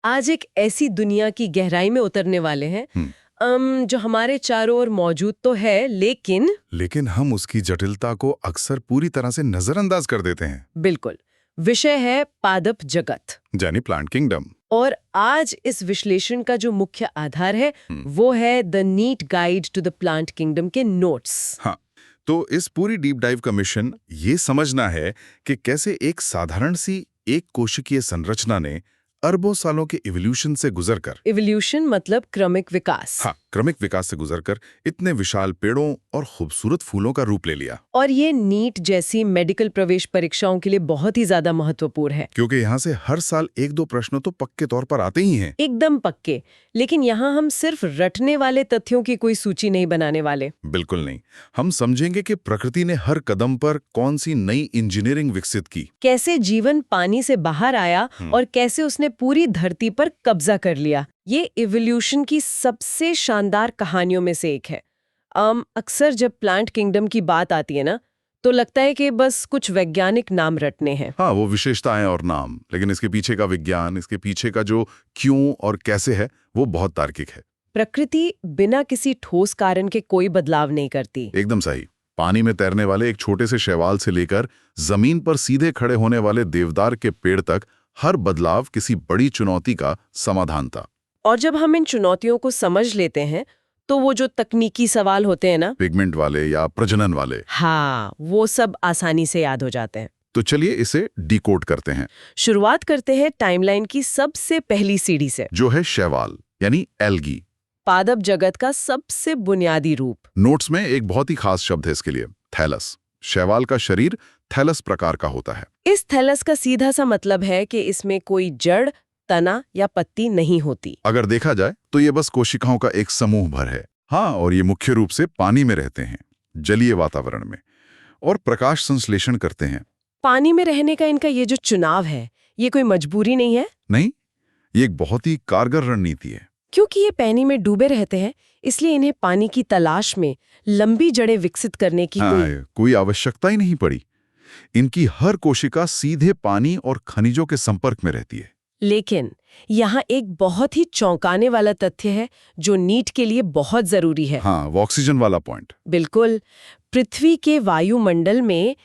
आज एक ऐसी दुनिया की गहराई में उतरने वाले हैं जो हमारे चारों ओर मौजूद तो है, लेकिन हम उसकी जटिलता को अक्सर पूरी तरह से नजरअंदाज कर देते हैं। बिल्कुल। विषय है पादप जगत, यानी प्लांट किंगडम। और आज इस विश्लेषण का जो मुख्य आधार है वो है the neat guide to the plant kingdom के नोट्स। हाँ, तो इस पूरी डीप डाइव का मिशन ये समझना है कि कैसे एक साधारण सी एक कोशिकीय संरचना ने अरबों सालों के इवोल्यूशन से गुजरकर, इवोल्यूशन मतलब क्रमिक विकास, हाँ, क्रमिक विकास से गुजरकर इतने विशाल पेड़ों और खूबसूरत फूलों का रूप ले लिया। और ये नीट जैसी मेडिकल प्रवेश परीक्षाओं के लिए बहुत ही ज्यादा महत्वपूर्ण है, क्योंकि यहाँ से हर साल एक दो प्रश्न तो पक्के तौर पर आते ही हैं। एकदम पक्के। लेकिन यहाँ हम सिर्फ रटने वाले तथ्यों की कोई सूची नहीं बनाने वाले। बिल्कुल नहीं। हम समझेंगे कि प्रकृति ने हर कदम पर कौन सी नई इंजीनियरिंग विकसित की, कैसे जीवन पानी से बाहर आया और कैसे उसने पूरी धरती पर कब्जा कर लिया। ये इवोल्यूशन की सबसे शानदार कहानियों में से एक है। अक्सर जब प्लांट किंगडम की बात आती है ना, तो लगता है कि बस कुछ वैज्ञानिक नाम रटने हैं। हाँ, वो विशेषताएं और नाम, लेकिन इसके पीछे का विज्ञान, इसके पीछे का जो क्यों और कैसे है, वो बहुत तार्किक है। प्रकृति बिना किसी ठोस कारण के कोई बदलाव नहीं करती। एकदम सही। पानी में तैरने वाले एक छोटे से शैवाल से लेकर जमीन पर सीधे खड़े होने वाले देवदार के पेड़ तक, हर बदलाव किसी बड़ी चुनौती का समाधान था। और जब हम इन चुनौतियों को समझ लेते हैं, तो वो जो तकनीकी सवाल होते हैं ना, पिगमेंट वाले या प्रजनन वाले, हाँ, वो सब आसानी से याद हो जाते हैं। तो चलिए इसे डिकोड करते हैं। शुरुआत करते हैं टाइमलाइन की सबसे पहली सीढ़ी से, जो है शैवाल यानी एल्गी, पादप जगत का सबसे बुनियादी रूप। नोट्स में एक बहुत ही खास शब्द है इसके लिए, थैलस। शैवाल का शरीर थैलस प्रकार का होता है। इस थैलस का सीधा सा मतलब है कि इसमें कोई जड़, तना या पत्ती नहीं होती। अगर देखा जाए तो ये बस कोशिकाओं का एक समूह भर है। हाँ, और ये मुख्य रूप से पानी में रहते हैं, जलीय वातावरण में, और प्रकाश संश्लेषण करते हैं। पानी में रहने का इनका ये जो चुनाव है, ये कोई मजबूरी नहीं है। नहीं, ये एक बहुत ही कारगर रणनीति है। क्योंकि ये पानी में डूबे रहते हैं, इसलिए इन्हें पानी की तलाश में लंबी जड़ें विकसित करने की कोई आवश्यकता ही नहीं पड़ी। इनकी हर कोशिका सीधे पानी और खनिजों के संपर्क में रहती है। लेकिन यहाँ एक बहुत ही चौंकाने वाला तथ्य है जो नीट के लिए बहुत जरूरी है। हाँ, वो ऑक्सीजन वाला पॉइंट। बिल्कुल। पृथ्वी के वायुमंडल में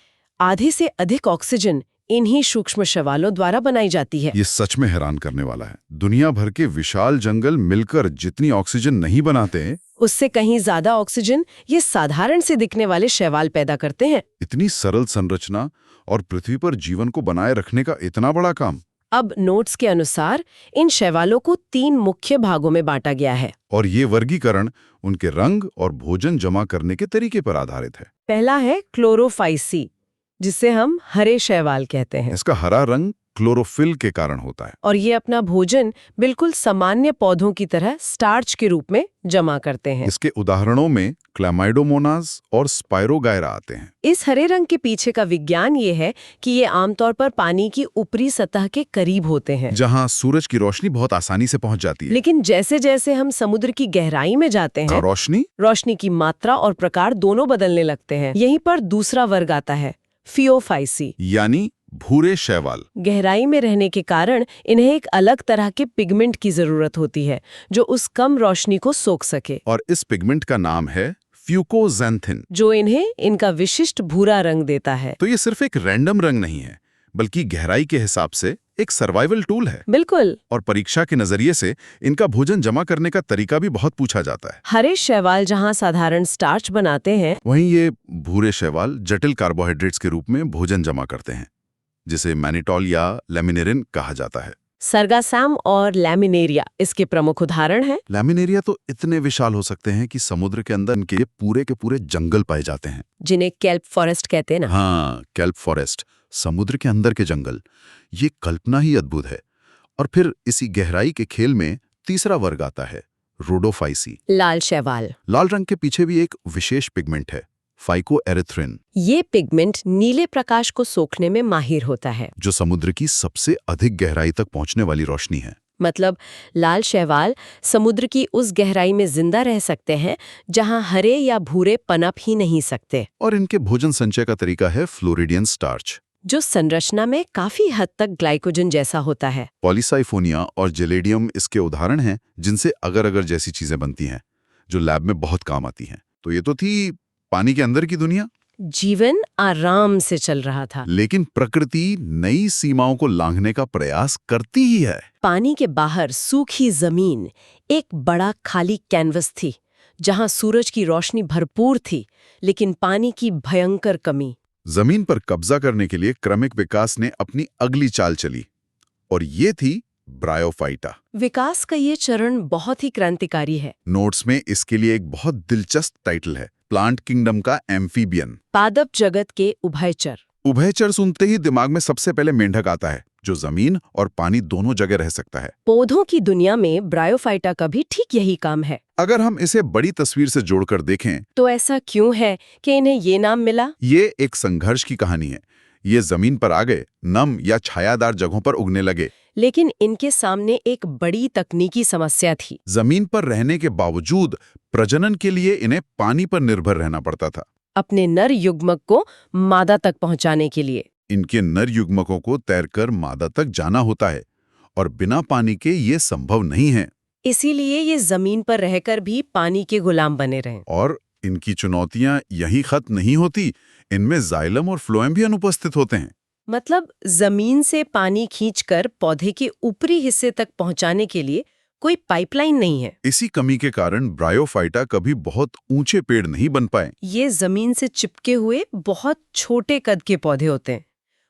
आधे से अधिक ऑक्सीजन इन्हीं सूक्ष्म शैवालों द्वारा बनाई जाती है। ये सच में हैरान करने वाला है। दुनिया भर के विशाल जंगल मिलकर जितनी ऑक्सीजन नहीं बनाते हैं, उससे कहीं ज्यादा ऑक्सीजन ये साधारण से दिखने वाले शैवाल पैदा करते हैं। इतनी सरल संरचना और पृथ्वी पर जीवन को बनाए रखने का इतना बड़ा काम। अब नोट्स के अनुसार इन शैवालों को 3 मुख्य भागों में बांटा गया है, और ये वर्गीकरण उनके रंग और भोजन जमा करने के तरीके पर आधारित है। पहला है क्लोरोफाइसी, जिसे हम हरे शैवाल कहते हैं। इसका हरा रंग क्लोरोफिल के कारण होता है, और ये अपना भोजन बिल्कुल सामान्य पौधों की तरह स्टार्च के रूप में जमा करते हैं। इसके उदाहरणों में क्लैमाइडोमोनास और स्पाइरोगायरा आते हैं। इस हरे रंग के पीछे का विज्ञान ये है कि ये आमतौर पर पानी की ऊपरी सतह के करीब होते हैं, जहां सूरज की रोशनी बहुत आसानी से पहुंच जाती है। लेकिन जैसे जैसे हम समुद्र की गहराई में जाते हैं, रोशनी की मात्रा और प्रकार दोनों बदलने लगते हैं। यहीं पर दूसरा वर्ग आता है, फियोफाइसी, यानी भूरे शैवाल। गहराई में रहने के कारण इन्हें एक अलग तरह के पिगमेंट की जरूरत होती है जो उस कम रोशनी को सोख सके, और इस पिगमेंट का नाम है फ्यूकोजैंथिन, जो इन्हें इनका विशिष्ट भूरा रंग देता है। तो ये सिर्फ एक रैंडम रंग नहीं है, बल्कि गहराई के हिसाब से एक सर्वाइवल टूल है। बिल्कुल। और परीक्षा के नजरिए से इनका भोजन जमा करने का तरीका भी बहुत पूछा जाता है। हरे शैवाल जहां साधारण स्टार्च बनाते हैं, वहीं ये भूरे शैवाल जटिल कार्बोहाइड्रेट्स के रूप में भोजन जमा करते हैं, जिसे मैनिटॉल या लैमिनेरिन कहा जाता है। सर्गासाम और लैमिनेरिया इसके प्रमुख उदाहरण हैं। लैमिनेरिया तो इतने विशाल हो सकते हैं कि समुद्र के अंदर इनके पूरे के पूरे जंगल पाए जाते हैं, जिन्हें केल्प फॉरेस्ट कहते हैं ना। हाँ, केल्प फॉरेस्ट, समुद्र के अंदर के जंगल। ये कल्पना ही अद्भुत है। और फिर इसी गहराई के खेल में तीसरा वर्ग आता है, रोडोफाइसी, लाल शैवाल। लाल रंग के पीछे भी एक विशेष पिगमेंट है, फाइकोएरिथ्रिन। ये पिगमेंट नीले प्रकाश को सोखने में माहिर होता है, जो समुद्र की सबसे अधिक गहराई तक पहुंचने वाली रोशनी है। मतलब लाल शैवाल समुद्र की उस गहराई में जिंदा रह सकते हैं जहां हरे या भूरे पनप ही नहीं सकते। और इनके भोजन संचय का तरीका है फ्लोरिडियन स्टार्च, जो संरचना में काफी हद तक ग्लाइकोजन जैसा होता है। पॉलीसाइफोनिया और जेलेडियम इसके उदाहरण हैं जिनसे अगर अगर जैसी चीजें बनती हैं जो लैब में बहुत काम आती हैं। तो ये तो थी पानी के अंदर की दुनिया। जीवन आराम से चल रहा था। लेकिन प्रकृति नई सीमाओं को लांघने का प्रयास करती ही है। पानी के बाहर सूखी जमीन एक बड़ा खाली कैनवस थी, जहां सूरज की रोशनी भरपूर थी, लेकिन पानी की भयंकर कमी। जमीन पर कब्जा करने के लिए क्रमिक विकास ने अपनी अगली चाल चली, और ये थी ब्रायोफाइटा। विकास का ये चरण बहुत ही क्रांतिकारी है। नोट्स में इसके लिए एक बहुत दिलचस्प टाइटल है, प्लांट किंगडम का एम्फीबियन। पादप जगत के उभयचर। उभयचर सुनते ही दिमाग में सबसे पहले मेंढक आता है, जो जमीन और पानी दोनों जगह रह सकता है। पौधों की दुनिया में ब्रायोफाइटा का भी ठीक यही काम है। अगर हम इसे बड़ी तस्वीर से जोड़कर देखें तो ऐसा क्यों है कि इन्हें ये नाम मिला? ये एक संघर्ष की कहानी है। ये जमीन पर आ गए, नम या छायादार जगहों पर उगने लगे। लेकिन इनके सामने एक बड़ी तकनीकी समस्या थी। जमीन पर रहने के बावजूद प्रजनन के लिए इन्हें पानी पर निर्भर रहना पड़ता था। अपने नर युग्मक को मादा तक पहुंचाने के लिए। इनके नर युग्मकों को तैरकर मादा तक जाना होता है, और बिना पानी के ये संभव नहीं है। इसीलिए ये जमीन पर रहकर भी पानी के गुलाम बने रहे। और इनकी चुनौतियां यही खत्म नहीं होती, इनमें जाइलम और फ्लोएम भी अनुपस्थित होते हैं। मतलब जमीन से पानी खींचकर पौधे के ऊपरी हिस्से तक पहुंचाने के लिए कोई पाइपलाइन नहीं है। इसी कमी के कारण ब्रायोफाइटा कभी बहुत ऊंचे पेड़ नहीं बन पाए। ये जमीन से चिपके हुए बहुत छोटे कद के पौधे होते हैं।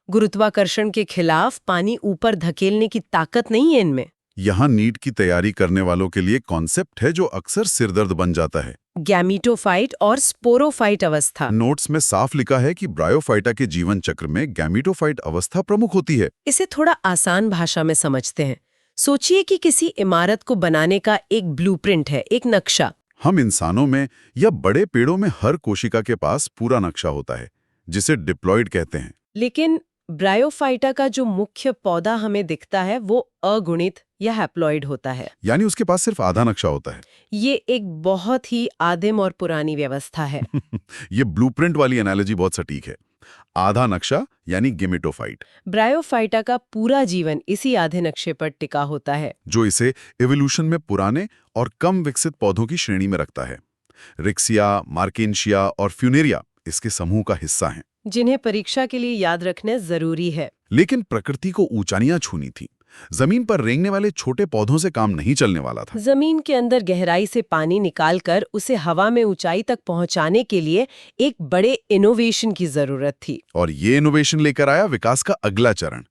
गुरुत्वाकर्षण के खिलाफ पानी ऊपर धकेलने की ताकत नहीं है इनमें। यहाँ नीट की तैयारी करने वालों के लिए कॉन्सेप्ट है जो अक्सर सिरदर्द बन जाता है, गैमीटोफाइट और स्पोरोफाइट अवस्था। नोट्स में साफ लिखा है कि ब्रायोफाइटा के जीवन चक्र में गैमीटोफाइट अवस्था प्रमुख होती है। इसे थोड़ा आसान भाषा में समझते हैं। सोचिए कि किसी इमारत को बनाने का एक ब्लूप्रिंट है, एक नक्शा। हम इंसानों में या बड़े पेड़ों में हर कोशिका के पास पूरा नक्शा होता है, जिसे डिप्लॉइड कहते हैं। लेकिन ब्रायोफाइटा का जो मुख्य पौधा हमें दिखता है वो अगुणित या हैप्लॉइड होता है। यानी उसके पास सिर्फ आधा नक्शा होता है। ये एक बहुत ही आदिम और पुरानी व्यवस्था है। ये ब्लूप्रिंट वाली एनालॉजी बहुत सटीक है। आधा नक्शा यानी गेमेटोफाइट। ब्रायोफाइटा का पूरा जीवन इसी आधे नक्शे पर टिका होता है, जो इसे इवोल्यूशन में पुराने और कम विकसित पौधों की श्रेणी में रखता है। रिक्सिया, मार्केंशिया और फ्यूनेरिया इसके समूह का हिस्सा हैं, जिन्हें परीक्षा के लिए याद रखना जरूरी है। लेकिन प्रकृति को ऊंचाइयां छूनी थी। जमीन पर रेंगने वाले छोटे पौधों से काम नहीं चलने वाला था। जमीन के अंदर गहराई से पानी निकालकर उसे हवा में ऊंचाई तक पहुंचाने के लिए एक बड़े इनोवेशन की जरूरत थी। और ये इनोवेशन लेकर आया विकास का अगला चरण,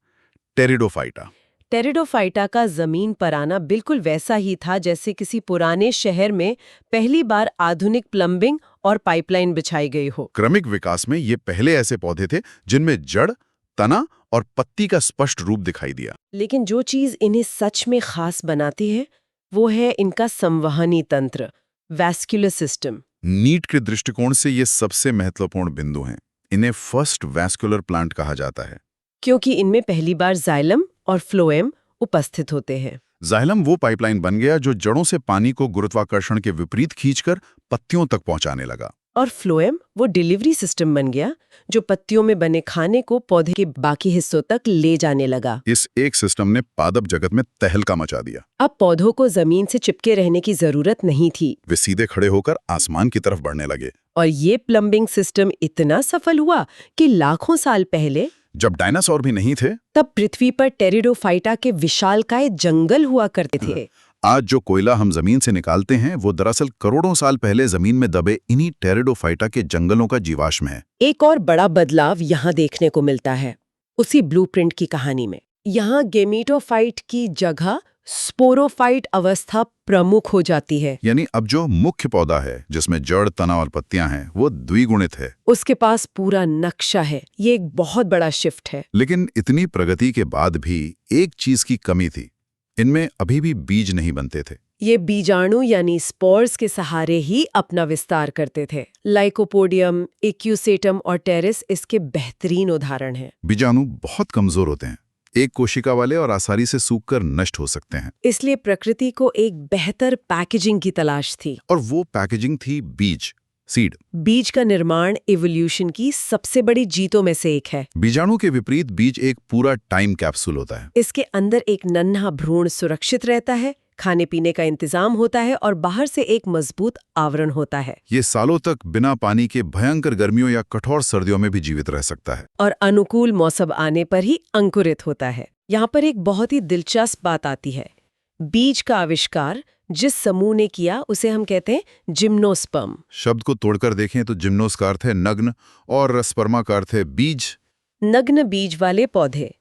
टेरिडोफाइटा। टेरिडोफाइटा का जमीन पर आना बिल्कुल वैसा ही था जैसे किसी पुराने शहर में पहली बार आधुनिक प्लम्बिंग और पाइपलाइन बिछाई गई हो। क्रमिक विकास में ये पहले ऐसे पौधे थे जिनमें जड़, तना और पत्ती का स्पष्ट रूप दिखाई दिया। लेकिन जो चीज इन्हें सच में खास बनाती है वो है इनका संवहनी तंत्र, वैस्कुलर सिस्टम। नीट के दृष्टिकोण से ये सबसे महत्वपूर्ण बिंदु हैं। इन्हें फर्स्ट वैस्कुलर प्लांट कहा जाता है, क्योंकि इनमें पहली बार जाइलम और फ्लोएम उपस्थित होते हैं। जाइलम वो पाइपलाइन बन गया जो जड़ों से पानी को गुरुत्वाकर्षण के विपरीत खींचकर पत्तियों तक पहुंचाने लगा। और फ्लोएम वो डिलीवरी सिस्टम बन गया जो पत्तियों में बने खाने को पौधे के बाकी हिस्सों तक ले जाने लगा। इस एक सिस्टम ने पादप जगत में तहलका मचा दिया। अब पौधों को जमीन से चिपके रहने की जरूरत नहीं थी। वे सीधे खड़े होकर आसमान की तरफ बढ़ने लगे। और ये प्लम्बिंग सिस्टम इतना सफल हुआ कि लाखों साल पहले, जब डायनासोर भी नहीं थे, तब पृथ्वी पर टेरिडोफाइटा के विशालकाय जंगल हुआ करते थे। आज जो कोयला हम जमीन से निकालते हैं वो दरअसल करोड़ों साल पहले जमीन में दबे इन्हीं टेरिडोफाइटा के जंगलों का जीवाश्म है। एक और बड़ा बदलाव यहाँ देखने को मिलता है उसी ब्लूप्रिंट की कहानी में। यहाँ गेमीटोफाइट की जगह स्पोरोफाइट अवस्था प्रमुख हो जाती है। यानी अब जो मुख्य पौधा है जिसमें जड़, तना और पत्तियां हैं वो द्विगुणित है। उसके पास पूरा नक्शा है। ये एक बहुत बड़ा शिफ्ट है। लेकिन इतनी प्रगति के बाद भी एक चीज की कमी थी, इनमें अभी भी बीज नहीं बनते थे। ये बीजाणु यानी स्पोर्स के सहारे ही अपना विस्तार करते थे। लाइकोपोडियम, एक्यूसेटम और टेरिस इसके बेहतरीन उदाहरण हैं। बीजाणु बहुत कमजोर होते हैं, एक कोशिका वाले और आसानी से सूखकर नष्ट हो सकते हैं। इसलिए प्रकृति को एक बेहतर पैकेजिंग की तलाश थी। और वो पैकेजिंग थी बीज, सीड। बीज का निर्माण इवोल्यूशन की सबसे बड़ी जीतों में से एक है। बीजाणु के विपरीत बीज एक पूरा टाइम कैप्सूल होता है। इसके अंदर एक नन्हा भ्रूण सुरक्षित रहता है, खाने पीने का इंतजाम होता है और बाहर से एक मजबूत आवरण होता है। ये सालों तक बिना पानी के भयंकर गर्मियों या कठोर सर्दियों में भी जीवित रह सकता है। और अनुकूल मौसम आने पर ही अंकुरित होता है। यहाँ पर एक बहुत ही दिलचस्प बात आती है। बीज का आविष्कार जिस समूह ने किया उसे हम कहते हैं जिम्नोस्पर्म। शब्द को तोड़कर देखें तो जिम्नोस का अर्थ है नग्न और स्पर्मा का अर्थ है बीज। नग्न बीज वाले पौधे।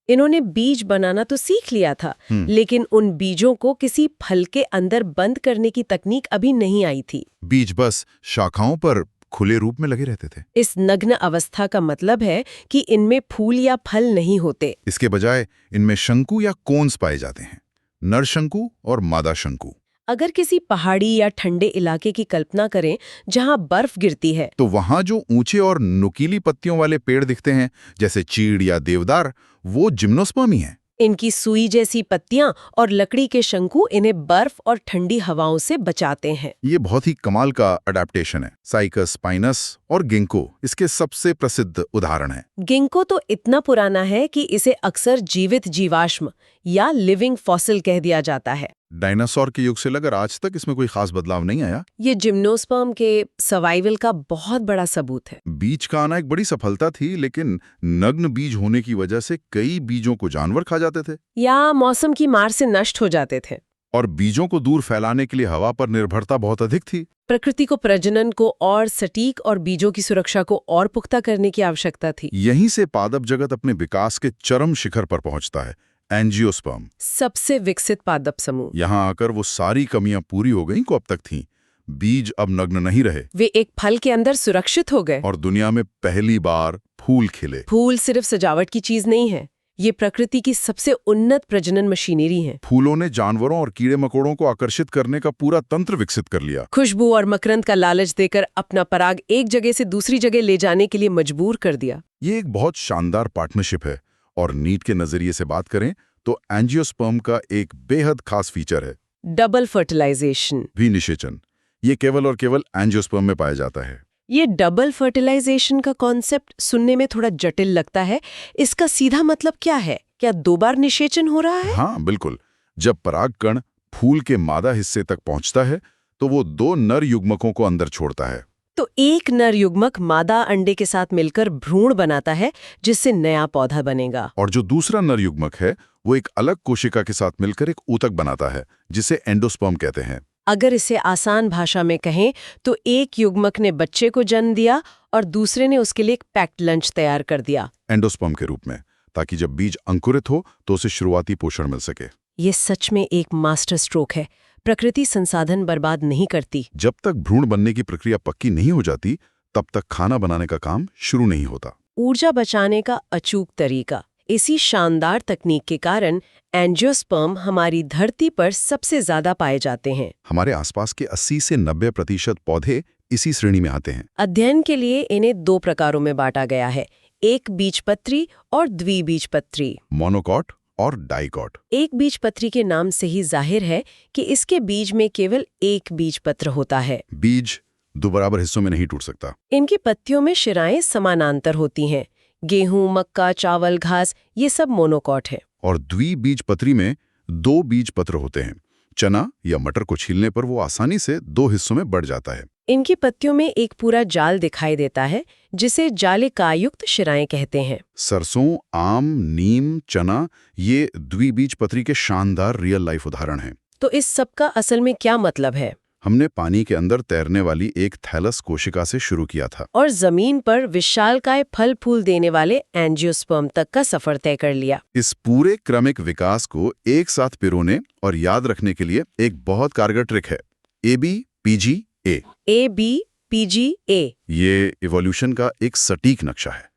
इन्होंने बीज बनाना तो सीख लिया था, लेकिन उन बीजों को किसी फल के अंदर बंद करने की तकनीक अभी नहीं आई थी। बीज बस शाखाओं पर खुले रूप में लगे रहते थे। इस नग्न अवस्था का मतलब है कि इनमें फूल या फल नहीं होते। इसके बजाय इनमें शंकु या कोन्स पाए जाते हैं, नर शंकु और मादा शंकु। अगर किसी पहाड़ी या ठंडे इलाके की कल्पना करें जहां बर्फ गिरती है, तो वहां जो ऊंचे और नुकीली पत्तियों वाले पेड़ दिखते हैं, जैसे चीड़ या देवदार, वो जिम्नोस्पर्म ही हैं। इनकी सुई जैसी पत्तियां और लकड़ी के शंकु इन्हें बर्फ और ठंडी हवाओं से बचाते हैं। ये बहुत ही कमाल का अडेप्टेशन है। साइकस, पाइनस और गिंको इसके सबसे प्रसिद्ध उदाहरण हैं। गिंको तो इतना पुराना है कि इसे अक्सर जीवित जीवाश्म या लिविंग फॉसिल कह दिया जाता है। डायनासोर के युग से लेकर आज तक इसमें कोई खास बदलाव नहीं आया। ये जिम्नोस्पर्म के सर्वाइवल का बहुत बड़ा सबूत है। बीज का आना एक बड़ी सफलता थी, लेकिन नग्न बीज होने की वजह से कई बीजों को जानवर खा जाते थे या मौसम की मार से नष्ट हो जाते थे। और बीजों को दूर फैलाने के लिए हवा पर निर्भरता बहुत अधिक थी। प्रकृति को प्रजनन को और सटीक और बीजों की सुरक्षा को और पुख्ता करने की आवश्यकता थी। यहीं से पादप जगत अपने विकास के चरम शिखर पर पहुंचता है। एंजियोस्पर्म सबसे विकसित पादप समूह। यहां आकर वो सारी कमियां पूरी हो गईं को अब तक थीं। बीज अब नग्न नहीं रहे, वे एक फल के अंदर सुरक्षित हो गए। और दुनिया में पहली बार फूल खिले। फूल सिर्फ सजावट की चीज नहीं है, ये प्रकृति की सबसे उन्नत प्रजनन मशीनरी है। फूलों ने जानवरों और कीड़े मकोड़ों को आकर्षित करने का पूरा तंत्र विकसित कर लिया। खुशबू और मकरंद का लालच देकर अपना पराग एक जगह से दूसरी जगह ले जाने के लिए मजबूर कर दिया। ये एक बहुत शानदार पार्टनरशिप है। और नीट के नजरिए से बात करें तो एंजियोस्पर्म का एक बेहद खास फीचर है डबल फर्टिलाइजेशन। भी निषेचन। ये केवल और केवल एंजियोस्पर्म में पाया जाता है। ये डबल फर्टिलाइजेशन का कॉन्सेप्ट सुनने में थोड़ा जटिल लगता है। इसका सीधा मतलब क्या है? क्या 2 बार निषेचन हो रहा है? हाँ बिल्कुल। जब परागकण फूल के मादा हिस्से तक पहुंचता है तो वो 2 नर युग्मकों को अंदर छोड़ता है। तो एक नर युग्मक मादा अंडे के साथ मिलकर भ्रूण बनाता है, जिससे नया पौधा बनेगा। और जो दूसरा नर युग्मक है वो एक अलग कोशिका के साथ मिलकर एक ऊतक बनाता है, जिसे एंडोस्पर्म कहते हैं। अगर इसे आसान भाषा में कहें तो एक युग्मक ने बच्चे को जन्म दिया और दूसरे ने उसके लिए एक पैक्ड लंच तैयार कर दिया एंडोस्पर्म के रूप में, ताकि जब बीज अंकुरित हो तो उसे शुरुआती पोषण मिल सके। ये सच में एक मास्टर स्ट्रोक है। प्रकृति संसाधन बर्बाद नहीं करती। जब तक भ्रूण बनने की प्रक्रिया पक्की नहीं हो जाती, तब तक खाना बनाने का काम शुरू नहीं होता। ऊर्जा बचाने का अचूक तरीका। इसी शानदार तकनीक के कारण एंजियोस्पर्म हमारी धरती पर सबसे ज्यादा पाए जाते हैं। हमारे आसपास के 80 से 90% पौधे इसी श्रेणी में आते हैं। अध्ययन के लिए इन्हें 2 प्रकारों में बांटा गया है, एक बीजपत्री और द्विबीजपत्री। मोनोकॉट और डाइकॉट। एक बीजपत्री के नाम से ही जाहिर है कि इसके बीज में केवल एक बीजपत्र होता है। बीज 2 बराबर हिस्सों में नहीं टूट सकता। इनकी पत्तियों में शिराएं समानांतर होती हैं। गेहूं, मक्का, चावल, घास, ये सब मोनोकॉट है। और द्विबीजपत्री में 2 बीजपत्र होते हैं। चना या मटर को छीलने पर वो आसानी से 2 हिस्सों में बढ़ जाता है। इनकी पत्तियों में एक पूरा जाल दिखाई देता है, जिसे जालिकायुक्त शिराएं कहते हैं। सरसों, आम, नीम, चना ये द्विबीजपत्री के शानदार रियल लाइफ उदाहरण हैं। तो इस सब का असल में क्या मतलब है? हमने पानी के अंदर तैरने वाली एक थैलस कोशिका से शुरू किया था और जमीन पर विशालकाय फल फूल देने वाले एंजियोस्पर्म तक का सफर तय कर लिया। इस पूरे क्रमिक विकास को एक साथ पिरोने और याद रखने के लिए एक बहुत कारगर ट्रिक है, ABPGA। ABPGA ये इवोल्यूशन का एक सटीक नक्शा है।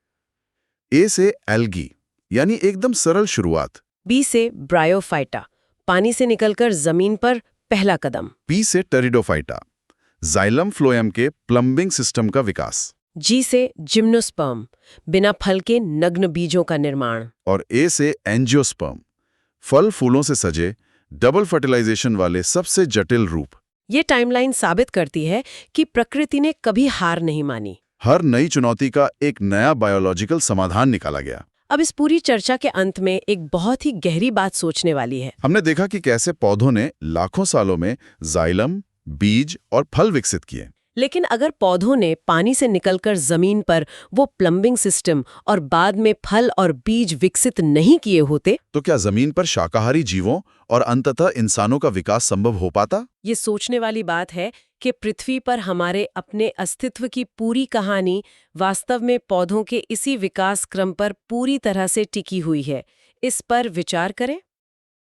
A से एल्गी यानी एकदम सरल शुरुआत। B से ब्रायोफाइटा, पानी से निकलकर जमीन पर पहला कदम। P से टेरिडोफाइटा, जाइलम फ्लोएम के प्लम्बिंग सिस्टम का विकास। G से जिम्नोस्पर्म, बिना फल के नग्न बीजों का निर्माण। और A से एंजियोस्पर्म, फल फूलों से सजे डबल फर्टिलाइजेशन वाले सबसे जटिल रूप। ये टाइमलाइन साबित करती है कि प्रकृति ने कभी हार नहीं मानी। हर नई चुनौती का एक नया बायोलॉजिकल समाधान निकाला गया। अब इस पूरी चर्चा के अंत में एक बहुत ही गहरी बात सोचने वाली है। हमने देखा कि कैसे पौधों ने लाखों सालों में जाइलम, बीज और फल विकसित किए। लेकिन अगर पौधों ने पानी से निकलकर जमीन पर वो प्लम्बिंग सिस्टम और बाद में फल और बीज विकसित नहीं किए होते, तो क्या जमीन पर शाकाहारी जीवों और अंततः इंसानों का विकास संभव हो पाता? ये सोचने वाली बात है कि पृथ्वी पर हमारे अपने अस्तित्व की पूरी कहानी वास्तव में पौधों के इसी विकास क्रम पर पूरी तरह से टिकी हुई है। इस पर विचार करें।